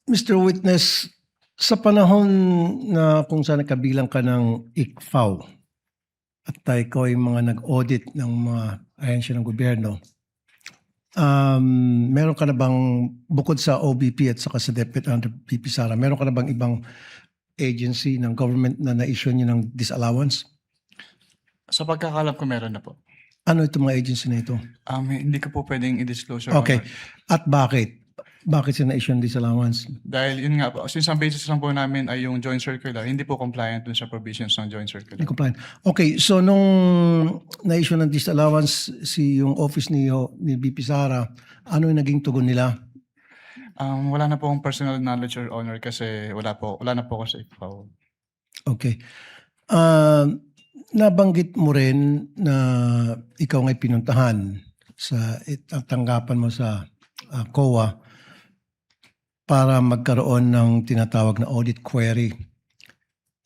Mr. Witness, sa panahon na kung saan kabilang ka ng ICFAO at ikaw ay mga nag-audit ng mga ahensya ng gobyerno, meron ka na bang, bukod sa OBP at saka sa DepEd under PP Sara, meron ka na bang ibang agency ng government na na-issue nyo ng disallowance? Sa pagkakalam ko meron na po. Ano itong mga agency na ito? Hindi ko po pwedeng i-disclose. Your Okay. Honor. At bakit? Bakit sila na-issue ng disallowance? Dahil yun nga po, since ang basis lang po namin ay yung joint circular, hindi po compliant dun sa provisions ng joint circular. Hindi compliant. Okay, so nung na-issue ng disallowance yung office ni BP Sara, ano yung naging tugon nila? Wala na po akong personal knowledge, Your Honor, kasi wala na po ako sa ICFAO. Okay. Nabanggit mo rin na ikaw nga'y pinuntahan sa tanggapan mo sa COA para magkaroon ng tinatawag na audit query.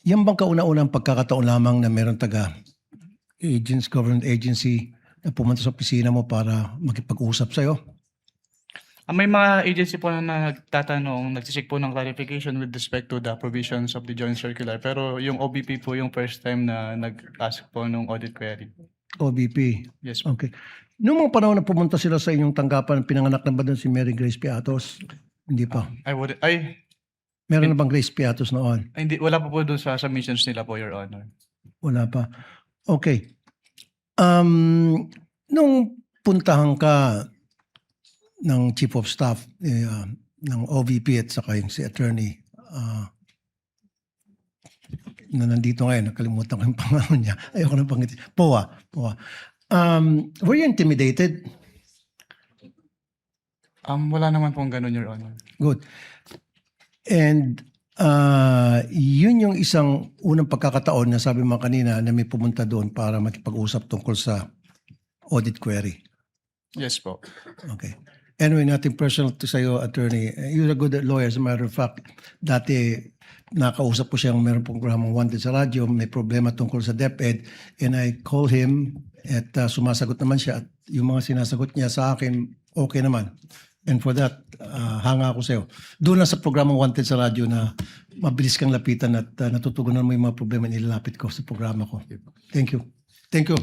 Yan bang kauna-unang pagkakataon lamang na meron government agency na pumunta sa opisina mo para makipag-usap sa'yo? May mga agency po na nagtatanong, nagsisik po ng clarification with respect to the provisions of the joint circular. Pero yung OBP po yung first time na nag-ask po ng audit query. OBP? Yes po. Okay. Noong mga panahon na pumunta sila sa inyong tanggapan, pinanganak na ba doon si Mary Grace Piatos? Hindi pa. Meron na bang Grace Piatos noon? Hindi, wala po doon sa submissions nila po, Your Honor. Wala pa. Okay. Nung puntahan ka ng Chief of Staff ng OVP at saka yung si Attorney na nandito ngayon, nakalimutan ko yung pangalan niya. Ayoko na pangitin. POA. Were you intimidated? Wala naman pong ganun, Your Honor. Good. And yun yung isang unang pagkakataon na sabi mo kanina na may pumunta doon para makipag-usap tungkol sa audit query. Yes po. Okay. Anyway, nothing personal to sa'yo, attorney. You're a good lawyer. As a matter of fact, dati nakausap ko siyang meron programang Wanted sa radyo, may problema tungkol sa DepEd, and I call him at sumasagot naman siya at yung mga sinasagot niya sa akin, okay naman. And for that, hanga ako sa'yo. Doon lang sa programang Wanted sa radyo na mabilis kang lapitan at natutugunan mo yung mga problema nilalapit ko sa programa ko. Thank you. Thank you.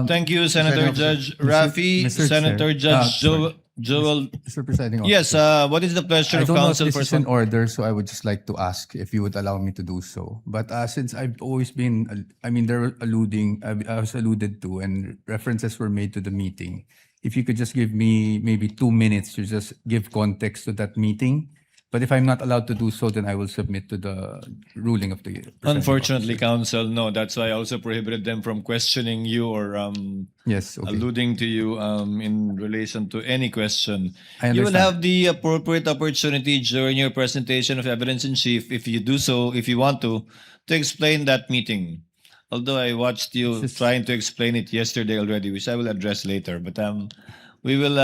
Thank you, Senator Judge Rafi. Mr. Senator Chair. Judge Joel. Mr. Presiding Officer. Yes, what is the pleasure I of don't know if counsel this for is in order, so I would just like to ask if you would allow me to do so. But since I've always been, I was alluded to and references were made to the meeting. If you could just give me maybe 2 minutes to just give context to that meeting. But if I'm not allowed to do so, then I will submit to the ruling of the presiding Unfortunately, counsel, no. That's why I also prohibited them from questioning you or officer. Yes, okay. alluding to you in relation to any question. I You will understand. have the appropriate opportunity during your presentation of evidence in chief, if you do so, if you want to explain that meeting. Although I watched you This is- trying to explain it yesterday already, which I will address later. But we will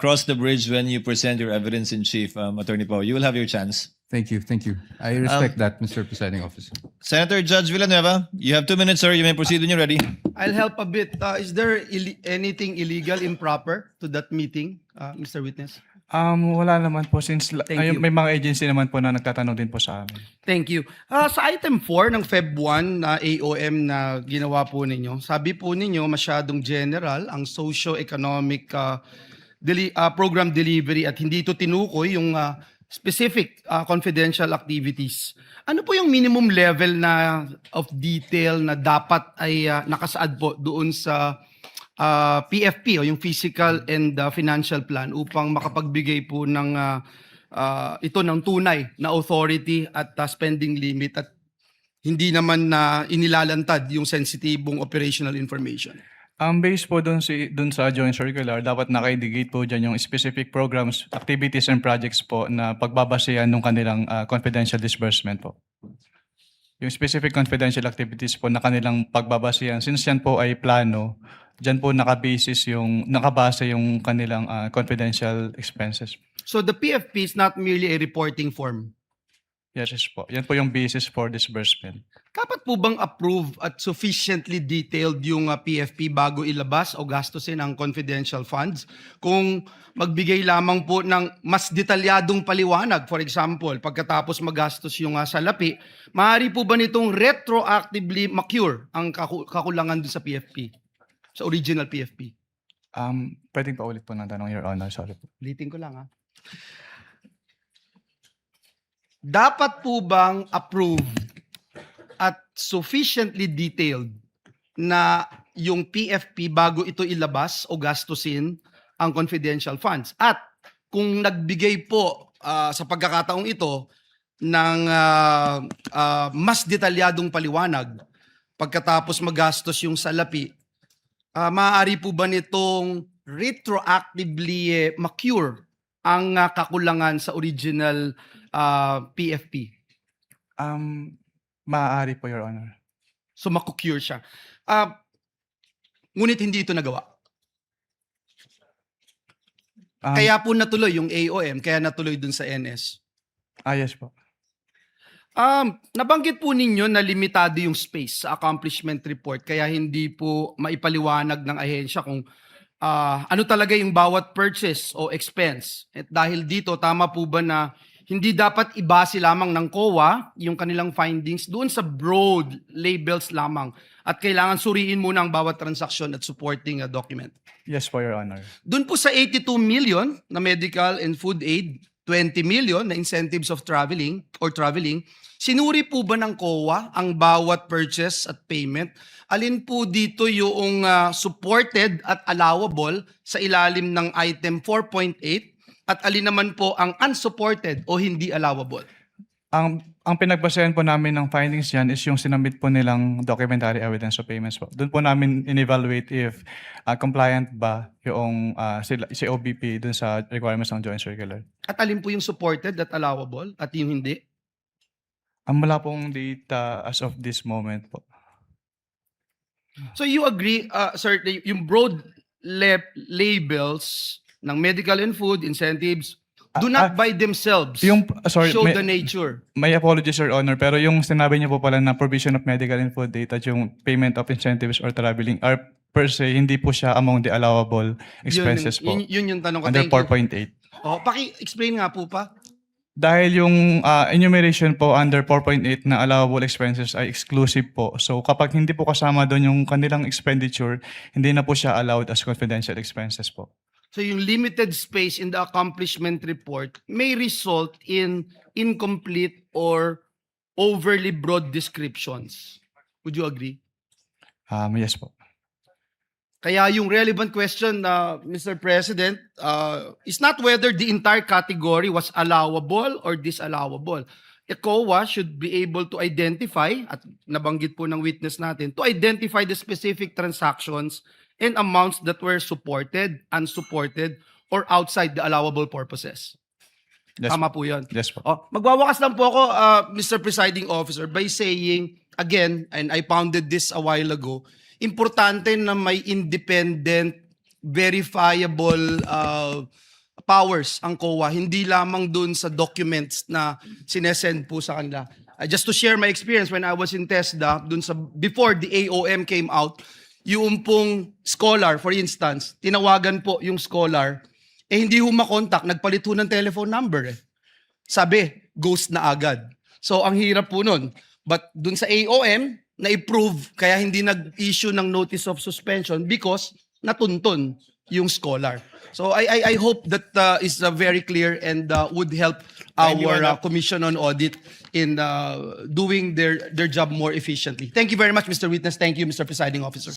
cross the bridge when you present your evidence in chief, Attorney Pao. You will have your chance. Thank you, thank you. I respect that, Mr. Presiding Officer. Senator Judge Villanueva, you have 2 minutes, sir. You may proceed when you're ready. I'll help a bit. Is there anything illegal, improper to that meeting, Mr. Witness? Wala naman po since Thank you. may mga agency naman po na nagtatanong din po sa amin. Thank you. Sa item 4 ng Feb 1 na AOM na ginawa po ninyo, sabi po ninyo masyadong general ang socio-economic program delivery at hindi ito tinukoy yung specific confidential activities. Ano po yung minimum level na of detail na dapat ay nakasaad po doon sa PFP o yung physical and financial plan upang makapagbigay po ng ito ng tunay na authority at spending limit at hindi naman na inilalantad yung sensitibong operational information. Based po dun sa joint circular, dapat naka-indicate po dyan yung specific programs, activities, and projects po na pagbabasehan ng kanilang confidential disbursement po. Yung specific confidential activities po na kanilang pagbabasehan, since yan po ay plano, dyan po nakabase yung kanilang confidential expenses. So the PFP is not merely a reporting form. Yes po. Yan po yung basis for disbursement. Dapat po bang approve at sufficiently detailed yung PFP bago ilabas o gastusin ang confidential funds? Kung magbigay lamang po ng mas detalyadong paliwanag, for example, pagkatapos magastos yung salapi, maaari po ba nitong retroactively ma-cure ang kakulangan dun sa PFP? Sa original PFP? Pwedeng pa ulit po ng tanong, Your Honor. Sorry po. Ulitin ko lang Dapat po bang approved at sufficiently detailed na yung PFP bago ito ilabas o gastusin ang confidential funds? At kung nagbigay po sa pagkakataong ito ng mas detalyadong paliwanag pagkatapos magastos yung salapi, maaari po ba nitong retroactively ma-cure ang kakulangan sa original PFP? Maaari po, Your Honor. So maku-cure siya. Ngunit hindi ito nagawa. Kaya po natuloy yung AOM, kaya natuloy dun sa NS. Yes po. Nabanggit po ninyo na limitado yung space sa accomplishment report, kaya hindi po maipaliwanag ng ahensya kung ano talaga yung bawat purchase o expense. At dahil dito, tama po ba na hindi dapat ibase lamang ng COA yung kanilang findings doon sa broad labels lamang at kailangan suriin muna ang bawat transaksyon at supporting document? Yes po, Your Honor. Doon po sa 82 million na medical and food aid, 20 million na incentives of traveling, sinuri po ba ng COA ang bawat purchase at payment? Alin po dito yung supported at allowable sa ilalim ng item 4.8 at alin naman po ang unsupported o hindi allowable? Ang pinagbasehan po namin ng findings yan is yung sinamit po nilang documentary evidence of payments po. Doon po namin in-evaluate if compliant ba yung si OBP dun sa requirements ng Joint Circular. At alin po yung supported at allowable at yung hindi? Wala pong data as of this moment po. So you agree, sir, yung broad labels ng medical and food incentives do not by themselves show the nature. May apologies, Your Honor, pero yung sinabi niyo po pala na provision of medical and food data at yung payment of incentives or traveling are per se, hindi po siya among the allowable expenses po. Yun yung tanong ko. Under Thank you. 4.8. Paki-explain nga po pa. Dahil yung enumeration po under 4.8 na allowable expenses ay exclusive po. So kapag hindi po kasama doon yung kanilang expenditure, hindi na po siya allowed as confidential expenses po. So yung limited space in the accomplishment report may result in incomplete or overly broad descriptions. Would you agree? Yes po. Kaya yung relevant question, Mr. President, is not whether the entire category was allowable or disallowable. ECOA should be able to identify, at nabanggit po ng witness natin, to identify the specific transactions and amounts that were supported, unsupported, or outside the allowable purposes. Yes Tama po yun. Yes po. Magwawakas lang po ako, Mr. Presiding Officer, by saying, again, and I pounded this a while ago, importante na may independent, verifiable powers ang COA, hindi lamang dun sa documents na sinesend po sa kanila. Just to share my experience when I was in TESDA, dun sa, before the AOM came out, yung pong scholar, for instance, tinawagan po yung scholar, hindi ho makontak, nagpalit ho ng telephone number. Sabi, ghost na agad. So, ang hirap po nun. But dun sa AOM, na-approve, kaya hindi nag-issue ng notice of suspension because natuntun yung scholar. So, I hope that is very clear and would help our Commission on Audit in doing their job more efficiently. Thank you very much, Mr. Witness. Thank you, Mr. Presiding Officer.